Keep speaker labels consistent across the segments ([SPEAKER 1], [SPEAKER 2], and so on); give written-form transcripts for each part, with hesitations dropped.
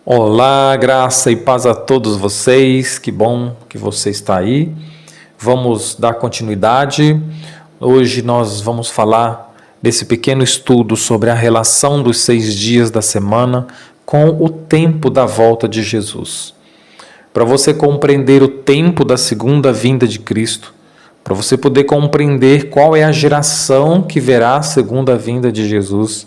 [SPEAKER 1] Olá, graça e paz a todos vocês, que bom que você está aí. Vamos dar continuidade. Hoje nós vamos falar desse pequeno estudo sobre a relação dos 6 dias da semana com o tempo da volta de Jesus. Para você compreender o tempo da segunda vinda de Cristo, para você poder compreender qual é a geração que verá a segunda vinda de Jesus,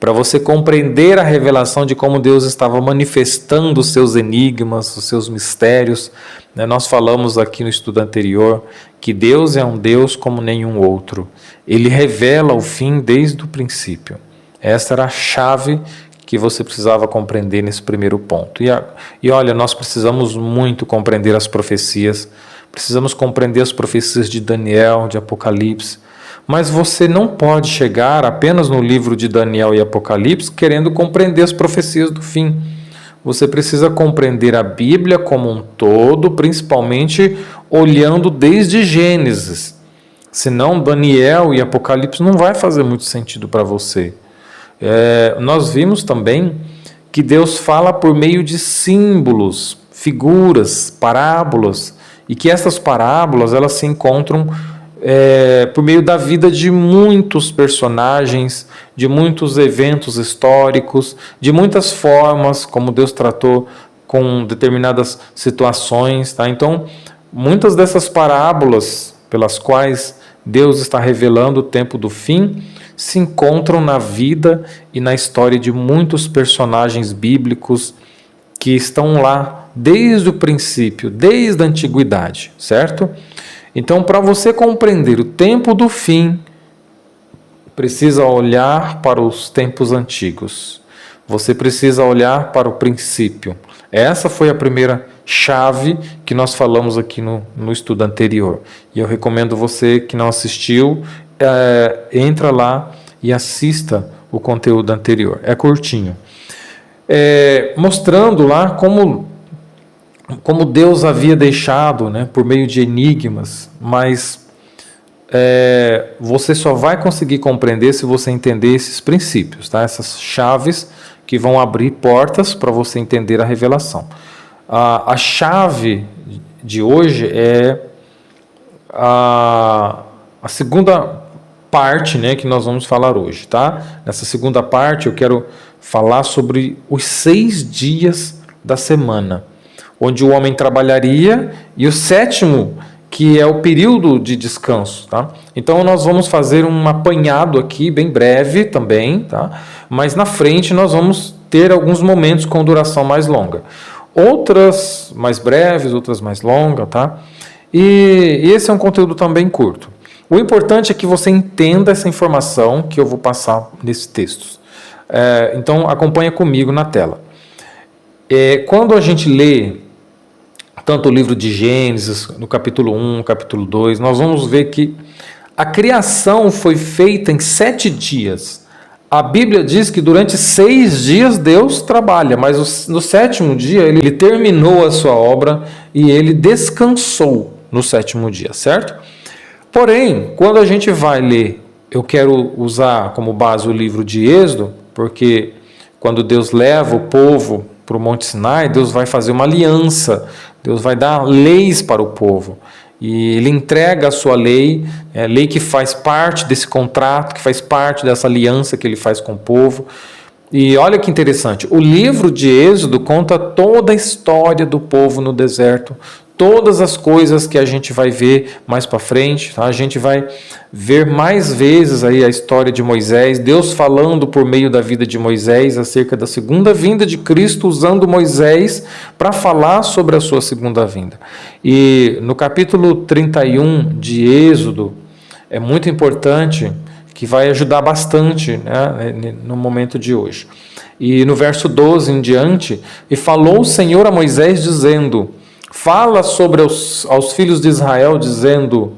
[SPEAKER 1] para você compreender a revelação de como Deus estava manifestando os seus enigmas, os seus mistérios. Nós falamos aqui no estudo anterior que Deus é um Deus como nenhum outro. Ele revela o fim desde o princípio. Essa era a chave que você precisava compreender nesse primeiro ponto. E olha, nós precisamos muito compreender as profecias, precisamos compreender as profecias de Daniel, de Apocalipse. Mas você não pode chegar apenas no livro de Daniel e Apocalipse querendo compreender as profecias do fim. Você precisa compreender a Bíblia como um todo, principalmente olhando desde Gênesis. Senão Daniel e Apocalipse não vai fazer muito sentido para você. Nós vimos também que Deus fala por meio de símbolos, figuras, parábolas, e que essas parábolas elas se encontram por meio da vida de muitos personagens, de muitos eventos históricos, de muitas formas como Deus tratou com determinadas situações. Tá? Então, muitas dessas parábolas pelas quais Deus está revelando o tempo do fim se encontram na vida e na história de muitos personagens bíblicos que estão lá desde o princípio, desde a antiguidade, certo? Então, para você compreender o tempo do fim, precisa olhar para os tempos antigos. Você precisa olhar para o princípio. Essa foi a primeira chave que nós falamos aqui no estudo anterior. E eu recomendo você que não assistiu, entra lá e assista o conteúdo anterior. É curtinho. Mostrando lá como Deus havia deixado, por meio de enigmas, mas você só vai conseguir compreender se você entender esses princípios, tá? Essas chaves que vão abrir portas para você entender a revelação. A chave de hoje é a segunda parte, que nós vamos falar hoje, tá? Nessa segunda parte eu quero falar sobre os 6 dias da semana, onde o homem trabalharia, e o 7º, que é o período de descanso. Tá? Então nós vamos fazer um apanhado aqui, bem breve também, tá? Mas na frente nós vamos ter alguns momentos com duração mais longa. Outras mais breves, outras mais longas. Tá? E esse é um conteúdo também curto. O importante é que você entenda essa informação que eu vou passar nesses textos. Então acompanha comigo na tela. Quando a gente lê tanto o livro de Gênesis, no capítulo 1, capítulo 2, nós vamos ver que a criação foi feita em 7 dias. A Bíblia diz que durante 6 dias Deus trabalha, mas no 7º dia ele terminou a sua obra e ele descansou no 7º dia, certo? Porém, quando a gente vai ler, eu quero usar como base o livro de Êxodo, porque quando Deus leva o povo para o Monte Sinai, Deus vai fazer uma aliança, Deus vai dar leis para o povo, e Ele entrega a sua lei, lei que faz parte desse contrato, que faz parte dessa aliança que Ele faz com o povo. E olha que interessante, o livro de Êxodo conta toda a história do povo no deserto, todas as coisas que a gente vai ver mais para frente, tá? A gente vai ver mais vezes aí a história de Moisés, Deus falando por meio da vida de Moisés acerca da segunda vinda de Cristo, usando Moisés para falar sobre a sua segunda vinda. E no capítulo 31 de Êxodo, é muito importante, que vai ajudar bastante, no momento de hoje. E no verso 12 em diante, e falou o Senhor a Moisés dizendo, fala sobre aos filhos de Israel, dizendo,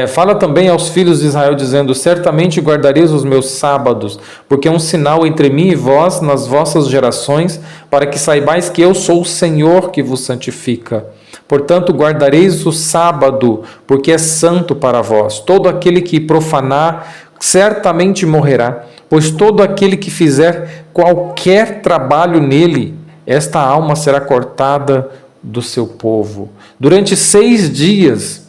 [SPEAKER 1] fala também aos filhos de Israel, dizendo, certamente guardareis os meus sábados, porque é um sinal entre mim e vós nas vossas gerações, para que saibais que eu sou o Senhor que vos santifica. Portanto, guardareis o sábado, porque é santo para vós. Todo aquele que profanar certamente morrerá, pois todo aquele que fizer qualquer trabalho nele esta alma será cortada do seu povo. Durante 6 dias,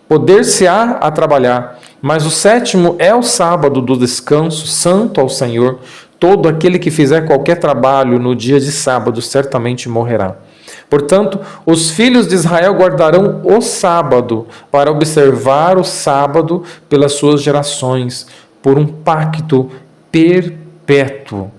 [SPEAKER 1] poder-se-á a trabalhar, mas o 7º é o sábado do descanso, santo ao Senhor. Todo aquele que fizer qualquer trabalho no dia de sábado certamente morrerá. Portanto, os filhos de Israel guardarão o sábado para observar o sábado pelas suas gerações, por um pacto perpétuo.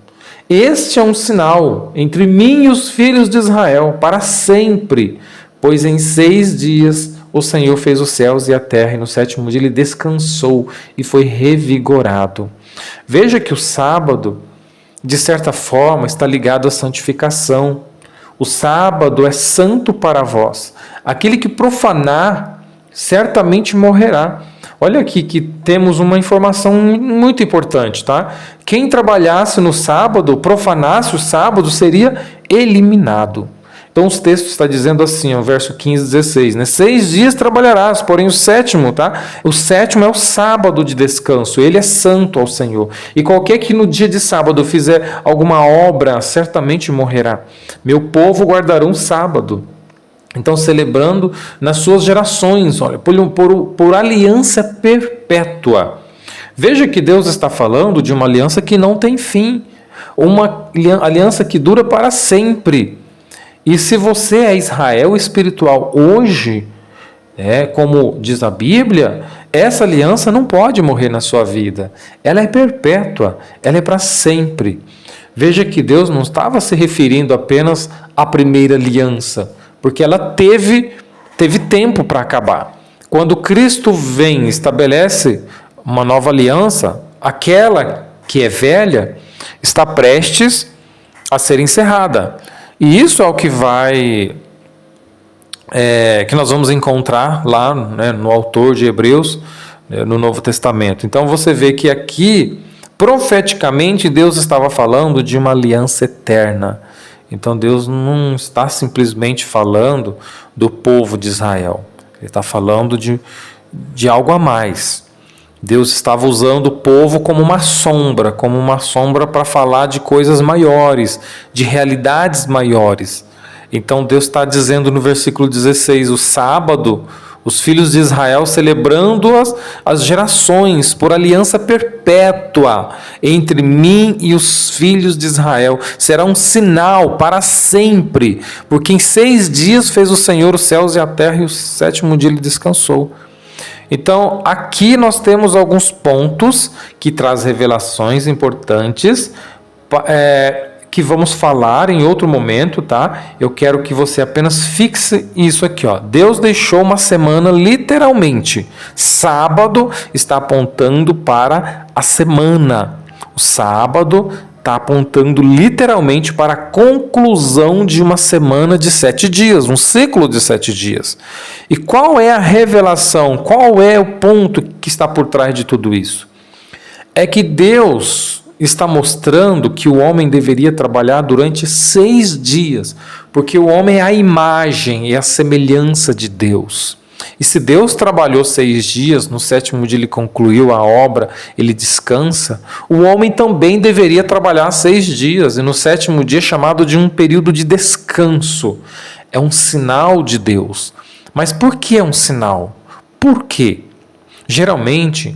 [SPEAKER 1] Este é um sinal entre mim e os filhos de Israel para sempre, pois em 6 dias o Senhor fez os céus e a terra, e no 7º dia ele descansou e foi revigorado. Veja que o sábado, de certa forma, está ligado à santificação. O sábado é santo para vós. Aquele que profanar, certamente morrerá. Olha aqui que temos uma informação muito importante, tá? Quem trabalhasse no sábado, profanasse o sábado, seria eliminado. Então os textos estão dizendo assim, o verso 15 e 16, né? 6 dias trabalharás, porém o 7º, tá? O 7º é o sábado de descanso, ele é santo ao Senhor. E qualquer que no dia de sábado fizer alguma obra, certamente morrerá. Meu povo guardará um sábado. Então, celebrando nas suas gerações, olha, por aliança perpétua. Veja que Deus está falando de uma aliança que não tem fim, uma aliança que dura para sempre. E se você é Israel espiritual hoje, como diz a Bíblia, essa aliança não pode morrer na sua vida. Ela é perpétua, ela é para sempre. Veja que Deus não estava se referindo apenas à primeira aliança, porque ela teve tempo para acabar. Quando Cristo vem e estabelece uma nova aliança, aquela que é velha está prestes a ser encerrada. E isso é o que que nós vamos encontrar lá, né, no autor de Hebreus, no Novo Testamento. Então você vê que aqui, profeticamente, Deus estava falando de uma aliança eterna. Então Deus não está simplesmente falando do povo de Israel. Ele está falando de algo a mais. Deus estava usando o povo como uma sombra para falar de coisas maiores, de realidades maiores. Então Deus está dizendo no versículo 16, o sábado, os filhos de Israel celebrando as gerações por aliança perpétua entre mim e os filhos de Israel. Será um sinal para sempre, porque em 6 dias fez o Senhor os céus e a terra, e o 7º dia ele descansou. Então, aqui nós temos alguns pontos que trazem revelações importantes, que vamos falar em outro momento, tá? Eu quero que você apenas fixe isso aqui, ó. Deus deixou uma semana literalmente. Sábado está apontando para a semana. O sábado está apontando literalmente para a conclusão de uma semana de 7 dias, um ciclo de 7 dias. E qual é a revelação? Qual é o ponto que está por trás de tudo isso? É que Deus está mostrando que o homem deveria trabalhar durante 6 dias, porque o homem é a imagem e a semelhança de Deus. E se Deus trabalhou 6 dias, no 7º dia ele concluiu a obra, ele descansa, o homem também deveria trabalhar 6 dias, e no 7º dia é chamado de um período de descanso. É um sinal de Deus. Mas por que é um sinal? Por quê? Geralmente,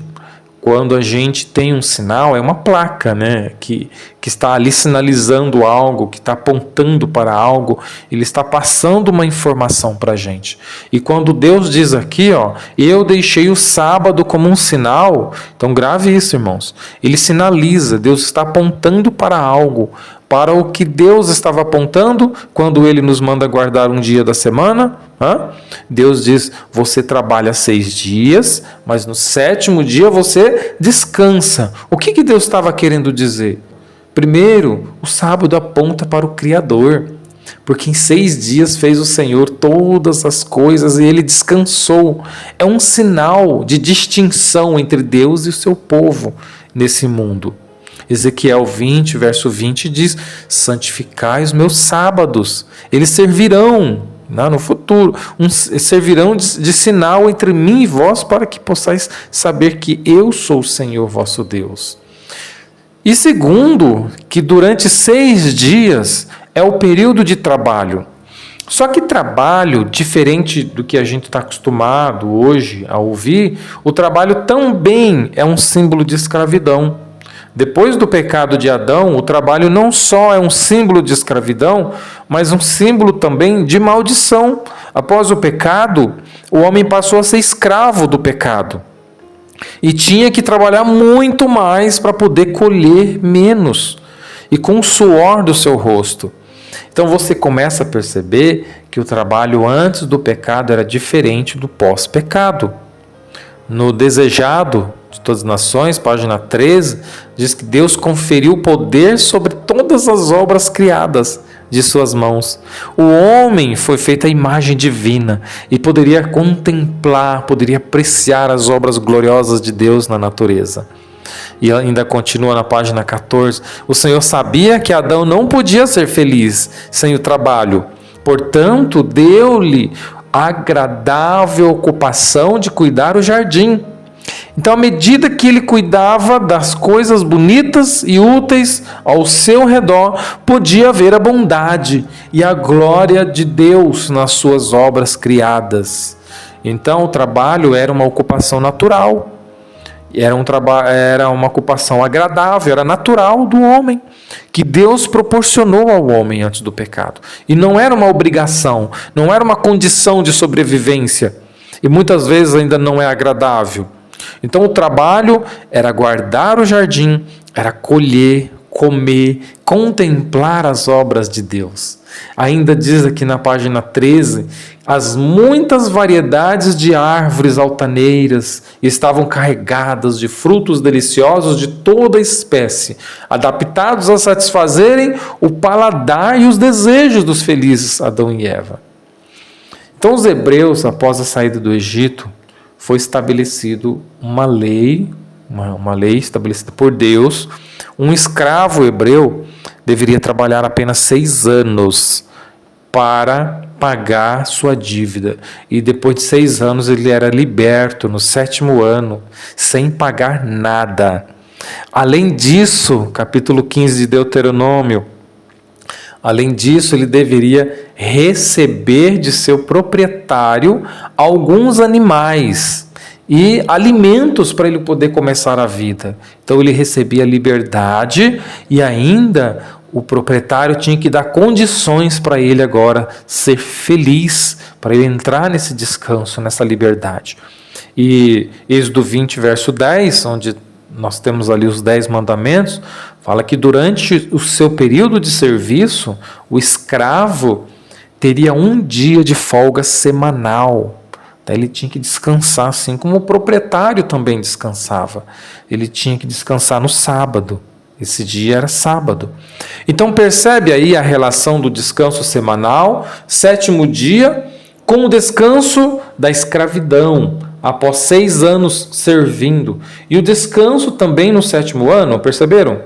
[SPEAKER 1] quando a gente tem um sinal, é uma placa, né, que está ali sinalizando algo, que está apontando para algo, ele está passando uma informação para a gente. E quando Deus diz aqui, ó, eu deixei o sábado como um sinal, então grave isso, irmãos. Ele sinaliza, Deus está apontando para algo, para o que Deus estava apontando quando Ele nos manda guardar um dia da semana. Deus diz, você trabalha 6 dias, mas no 7º dia você descansa. O que Deus estava querendo dizer? Primeiro, o sábado aponta para o Criador, porque em 6 dias fez o Senhor todas as coisas e Ele descansou. É um sinal de distinção entre Deus e o seu povo nesse mundo. Ezequiel 20, verso 20 diz, santificai os meus sábados, eles servirão no futuro, servirão de sinal entre mim e vós, para que possais saber que eu sou o Senhor vosso Deus. E segundo, que durante 6 dias é o período de trabalho. Só que trabalho, diferente do que a gente está acostumado hoje a ouvir, o trabalho também é um símbolo de escravidão. Depois do pecado de Adão, o trabalho não só é um símbolo de escravidão, mas um símbolo também de maldição. Após o pecado, o homem passou a ser escravo do pecado. E tinha que trabalhar muito mais para poder colher menos, e com o suor do seu rosto. Então você começa a perceber que o trabalho antes do pecado era diferente do pós-pecado. No Desejado de Todas as Nações, página 13, diz que Deus conferiu poder sobre todas as obras criadas de suas mãos. O homem foi feito à imagem divina e poderia contemplar, poderia apreciar as obras gloriosas de Deus na natureza. E ainda continua na página 14, o Senhor sabia que Adão não podia ser feliz sem o trabalho, portanto deu-lhe a agradável ocupação de cuidar o jardim. Então, à medida que ele cuidava das coisas bonitas e úteis ao seu redor, podia ver a bondade e a glória de Deus nas suas obras criadas. Então, o trabalho era uma ocupação natural. Era uma ocupação agradável, era natural do homem, que Deus proporcionou ao homem antes do pecado. E não era uma obrigação, não era uma condição de sobrevivência. E muitas vezes ainda não é agradável. Então o trabalho era guardar o jardim, era colher, comer, contemplar as obras de Deus. Ainda diz aqui na página 13, as muitas variedades de árvores altaneiras estavam carregadas de frutos deliciosos de toda espécie, adaptados a satisfazerem o paladar e os desejos dos felizes Adão e Eva. Então os hebreus, após a saída do Egito, foi estabelecido uma lei estabelecida por Deus. Um escravo hebreu deveria trabalhar apenas 6 anos para pagar sua dívida. E depois de 6 anos ele era liberto no 7º ano, sem pagar nada. Além disso, capítulo 15 de Deuteronômio, além disso, ele deveria receber de seu proprietário alguns animais e alimentos para ele poder começar a vida. Então ele recebia liberdade e ainda o proprietário tinha que dar condições para ele agora ser feliz, para ele entrar nesse descanso, nessa liberdade. E Êxodo 20, verso 10, onde nós temos ali os 10 mandamentos, fala que durante o seu período de serviço, o escravo teria 1 dia de folga semanal. Ele tinha que descansar, assim como o proprietário também descansava. Ele tinha que descansar no sábado. Esse dia era sábado. Então percebe aí a relação do descanso semanal, 7º dia, com o descanso da escravidão, após 6 anos servindo. E o descanso também no 7º ano, perceberam?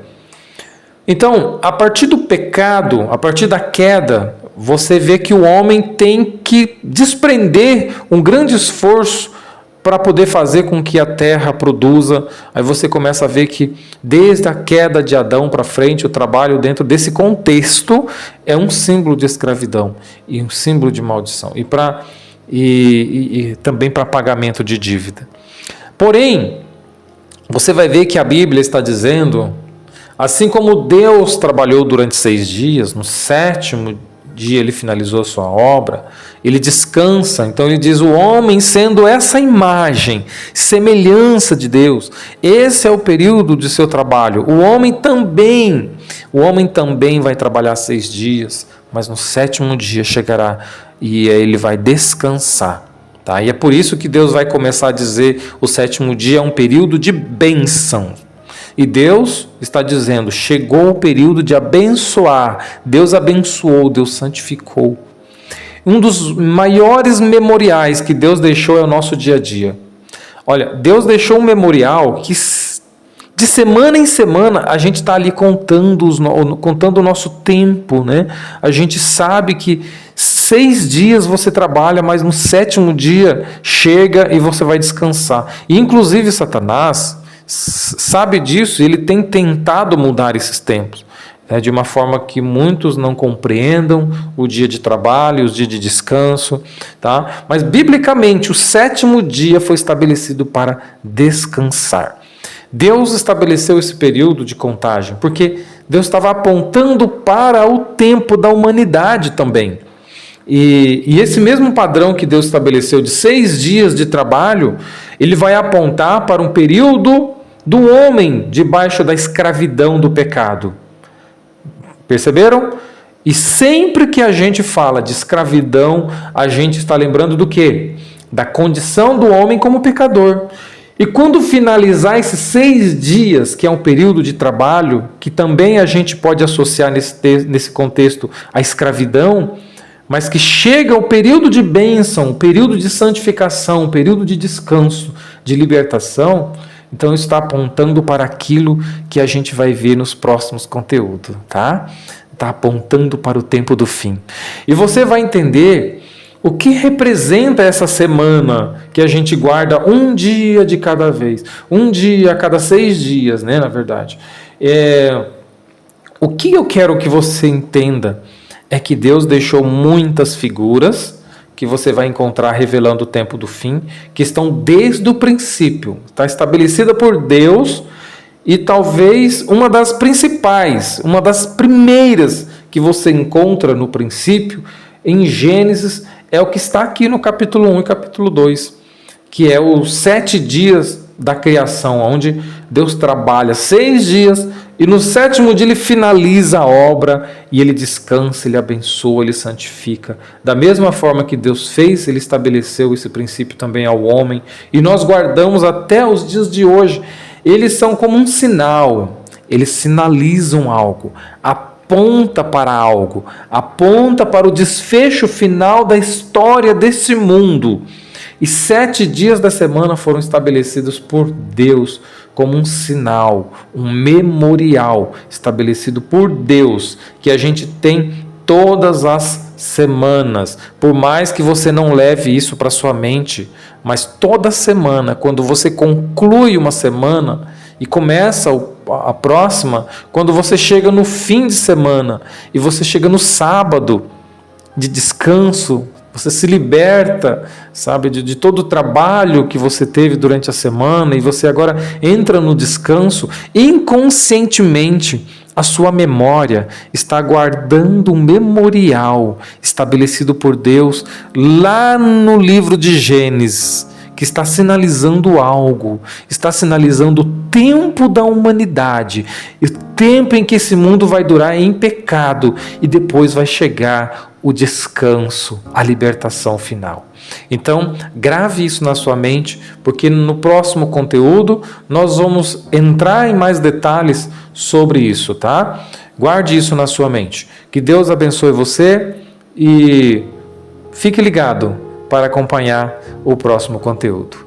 [SPEAKER 1] Então, a partir do pecado, a partir da queda, você vê que o homem tem que desprender um grande esforço para poder fazer com que a terra produza. Aí você começa a ver que desde a queda de Adão para frente, o trabalho dentro desse contexto é um símbolo de escravidão e um símbolo de maldição. E também para pagamento de dívida. Porém, você vai ver que a Bíblia está dizendo, assim como Deus trabalhou durante 6 dias, no 7º dia ele finalizou a sua obra, ele descansa. Então ele diz, o homem sendo essa imagem, semelhança de Deus, esse é o período de seu trabalho. O homem também vai trabalhar 6 dias, mas no 7º dia chegará e ele vai descansar. Tá? E é por isso que Deus vai começar a dizer, o 7º dia é um período de bênção. E Deus está dizendo, chegou o período de abençoar. Deus abençoou, Deus santificou. Um dos maiores memoriais que Deus deixou é o nosso dia a dia. Olha, Deus deixou um memorial que de semana em semana a gente está ali contando o nosso tempo, né? A gente sabe que 6 dias você trabalha, mas no 7º dia chega e você vai descansar. E inclusive Satanás sabe disso, ele tem tentado mudar esses tempos. de uma forma que muitos não compreendam o dia de trabalho, os dias de descanso, tá? Mas biblicamente o 7º dia foi estabelecido para descansar. Deus estabeleceu esse período de contagem porque Deus estava apontando para o tempo da humanidade também. E esse mesmo padrão que Deus estabeleceu de 6 dias de trabalho, ele vai apontar para um período do homem debaixo da escravidão do pecado. Perceberam? E sempre que a gente fala de escravidão, a gente está lembrando do quê? Da condição do homem como pecador. E quando finalizar esses 6 dias, que é um período de trabalho, que também a gente pode associar nesse contexto à escravidão, mas que chega o período de bênção, o período de santificação, o período de descanso, de libertação, então isso está apontando para aquilo que a gente vai ver nos próximos conteúdos, tá? Está apontando para o tempo do fim. E você vai entender o que representa essa semana que a gente guarda um dia de cada vez, um dia a cada 6 dias, né, na verdade. O que eu quero que você entenda é que Deus deixou muitas figuras que você vai encontrar revelando o tempo do fim, que estão desde o princípio, está estabelecida por Deus, e talvez uma das principais, uma das primeiras que você encontra no princípio, em Gênesis, é o que está aqui no capítulo 1 e capítulo 2, que é os 7 dias da criação, onde Deus trabalha 6 dias, e no 7º dia ele finaliza a obra, e ele descansa, ele abençoa, ele santifica. Da mesma forma que Deus fez, ele estabeleceu esse princípio também ao homem, e nós guardamos até os dias de hoje. Eles são como um sinal, eles sinalizam algo, aponta para algo, aponta para o desfecho final da história desse mundo. E 7 dias da semana foram estabelecidos por Deus como um sinal, um memorial estabelecido por Deus, que a gente tem todas as semanas. Por mais que você não leve isso para sua mente, mas toda semana, quando você conclui uma semana e começa a próxima, quando você chega no fim de semana e você chega no sábado de descanso, você se liberta, sabe, de todo o trabalho que você teve durante a semana, e você agora entra no descanso. Inconscientemente, a sua memória está guardando um memorial estabelecido por Deus lá no livro de Gênesis, que está sinalizando algo, está sinalizando o tempo da humanidade, o tempo em que esse mundo vai durar em pecado, e depois vai chegar o descanso, a libertação final. Então, grave isso na sua mente, porque no próximo conteúdo nós vamos entrar em mais detalhes sobre isso, tá? Guarde isso na sua mente. Que Deus abençoe você e fique ligado para acompanhar o próximo conteúdo.